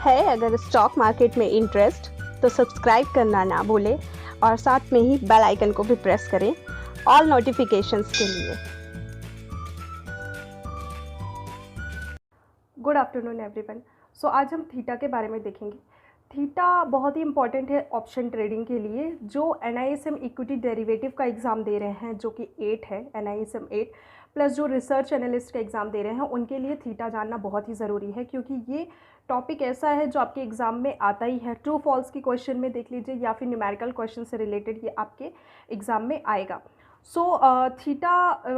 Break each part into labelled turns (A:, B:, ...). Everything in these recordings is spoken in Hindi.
A: है अगर स्टॉक मार्केट में इंटरेस्ट तो सब्सक्राइब करना ना भूलें और साथ में ही बेल आइकन को भी प्रेस करें ऑल नोटिफिकेशंस के लिए।
B: Good afternoon everyone. सो आज हम थीटा के बारे में देखेंगे। थीटा बहुत ही इंपॉर्टेंट है ऑप्शन ट्रेडिंग के लिए। जो NISM इक्विटी डेरिवेटिव का एग्ज़ाम दे रहे हैं जो कि 8 है, NISM 8 प्लस जो रिसर्च एनालिस्ट का एग्ज़ाम दे रहे हैं उनके लिए थीटा जानना बहुत ही ज़रूरी है, क्योंकि ये टॉपिक ऐसा है जो आपके एग्ज़ाम में आता ही है। ट्रू फॉल्स की क्वेश्चन में देख लीजिए या फिर न्यूमेरिकल क्वेश्चन से रिलेटेड ये आपके एग्ज़ाम में आएगा। थीटा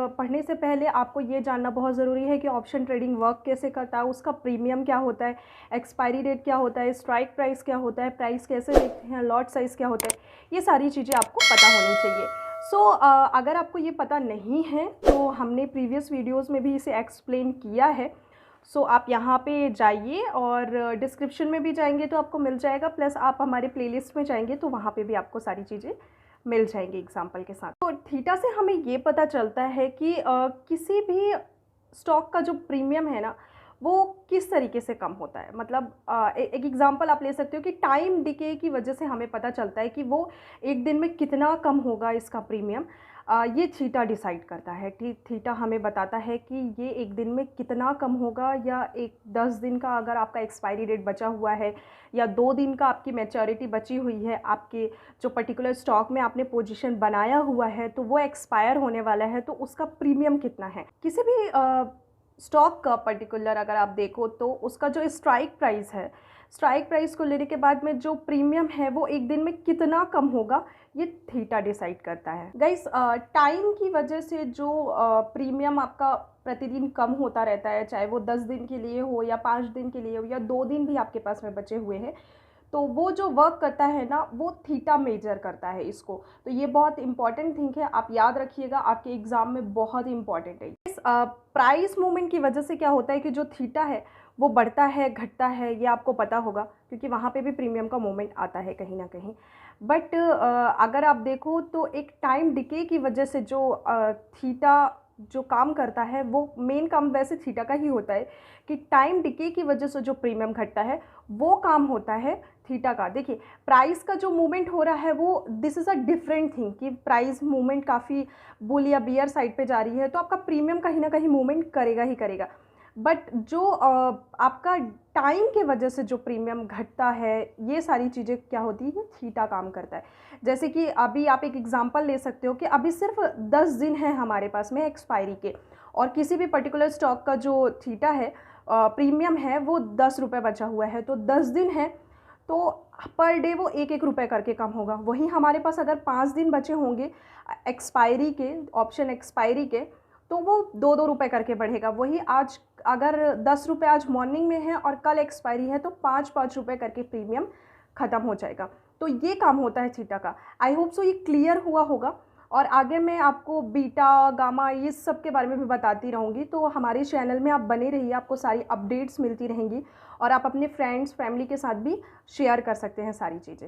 B: पढ़ने से पहले आपको ये जानना बहुत ज़रूरी है कि ऑप्शन ट्रेडिंग वर्क कैसे करता है, उसका प्रीमियम क्या होता है, एक्सपायरी डेट क्या होता है, स्ट्राइक प्राइस क्या होता है, प्राइस कैसे देखते हैं, लॉट साइज़ क्या होता है, ये सारी चीज़ें आपको पता होनी चाहिए। अगर आपको ये पता नहीं है तो हमने प्रीवियस वीडियोज़ में भी इसे एक्सप्लेन किया है। आप यहाँ पे जाइए और डिस्क्रिप्शन में भी जाएंगे तो आपको मिल जाएगा, प्लस आप हमारे प्लेलिस्ट में जाएंगे तो वहाँ पे भी आपको सारी चीज़ें मिल जाएंगी एग्जाम्पल के साथ। तो थीटा से हमें ये पता चलता है कि किसी भी स्टॉक का जो प्रीमियम है ना वो किस तरीके से कम होता है। मतलब एक एग्जांपल आप ले सकते हो कि टाइम डिके की वजह से हमें पता चलता है कि वो एक दिन में कितना कम होगा इसका प्रीमियम। ये थीटा डिसाइड करता है। थीटा हमें बताता है कि ये एक दिन में कितना कम होगा, या 10 दिन का अगर आपका एक्सपायरी डेट बचा हुआ है या 2 दिन का आपकी मैच्योरिटी बची हुई है, आपके जो पर्टिकुलर स्टॉक में आपने पोजीशन बनाया हुआ है तो वो एक्सपायर होने वाला है, तो उसका प्रीमियम कितना है। किसी भी स्टॉक का पर्टिकुलर अगर आप देखो तो उसका जो स्ट्राइक प्राइस है, स्ट्राइक प्राइस को लेने के बाद में जो प्रीमियम है वो एक दिन में कितना कम होगा, ये थीटा डिसाइड करता है। गाइस, टाइम की वजह से जो प्रीमियम आपका प्रतिदिन कम होता रहता है, चाहे वो 10 दिन के लिए हो या 5 दिन के लिए हो या 2 दिन भी आपके पास में बचे हुए हैं, तो वो जो वर्क करता है ना वो थीटा मेजर करता है इसको। तो ये बहुत इंपॉर्टेंट थिंग है, आप याद रखिएगा, आपके एग्जाम में बहुत इंपॉर्टेंट है। इस प्राइस मूवमेंट की वजह से क्या होता है कि जो थीटा है वो बढ़ता है घटता है, ये आपको पता होगा, क्योंकि वहाँ पे भी प्रीमियम का मूवमेंट आता है कहीं ना कहीं। बट अगर आप देखो तो एक टाइम डिके की वजह से जो थीटा जो काम करता है वो मेन काम वैसे थीटा का ही होता है कि टाइम डिके की वजह से जो प्रीमियम घटता है वो काम होता है थीटा का। देखिए, प्राइस का जो मूवमेंट हो रहा है वो this is a different thing कि प्राइस मूवमेंट काफ़ी बुल या बियर साइड पे जा रही है तो आपका प्रीमियम कहीं ना कहीं मूवमेंट करेगा ही करेगा। बट जो आपका टाइम के वजह से जो प्रीमियम घटता है, ये सारी चीज़ें क्या होती है, थीटा काम करता है। जैसे कि अभी आप एक एग्जांपल ले सकते हो कि अभी सिर्फ 10 दिन है हमारे पास में एक्सपायरी के, और किसी भी पर्टिकुलर स्टॉक का जो थीटा है प्रीमियम है वो 10 रुपये बचा हुआ है, तो 10 दिन है तो पर डे वो 1-1 रुपये करके कम होगा। वहीं हमारे पास अगर 5 दिन बचे होंगे एक्सपायरी के, ऑप्शन एक्सपायरी के, तो वो 2-2 रुपये करके बढ़ेगा। वही आज अगर 10 रुपये आज मॉर्निंग में है और कल एक्सपायरी है तो 5-5 रुपये करके प्रीमियम ख़त्म हो जाएगा। तो ये काम होता है थीटा का। आई होप सो ये क्लियर हुआ होगा, और आगे मैं आपको बीटा गामा ये सब के बारे में भी बताती रहूँगी। तो हमारे चैनल में आप बने रहिए, आपको सारी अपडेट्स मिलती रहेंगी और आप अपने फ्रेंड्स फैमिली के साथ भी शेयर कर सकते हैं सारी चीज़ें।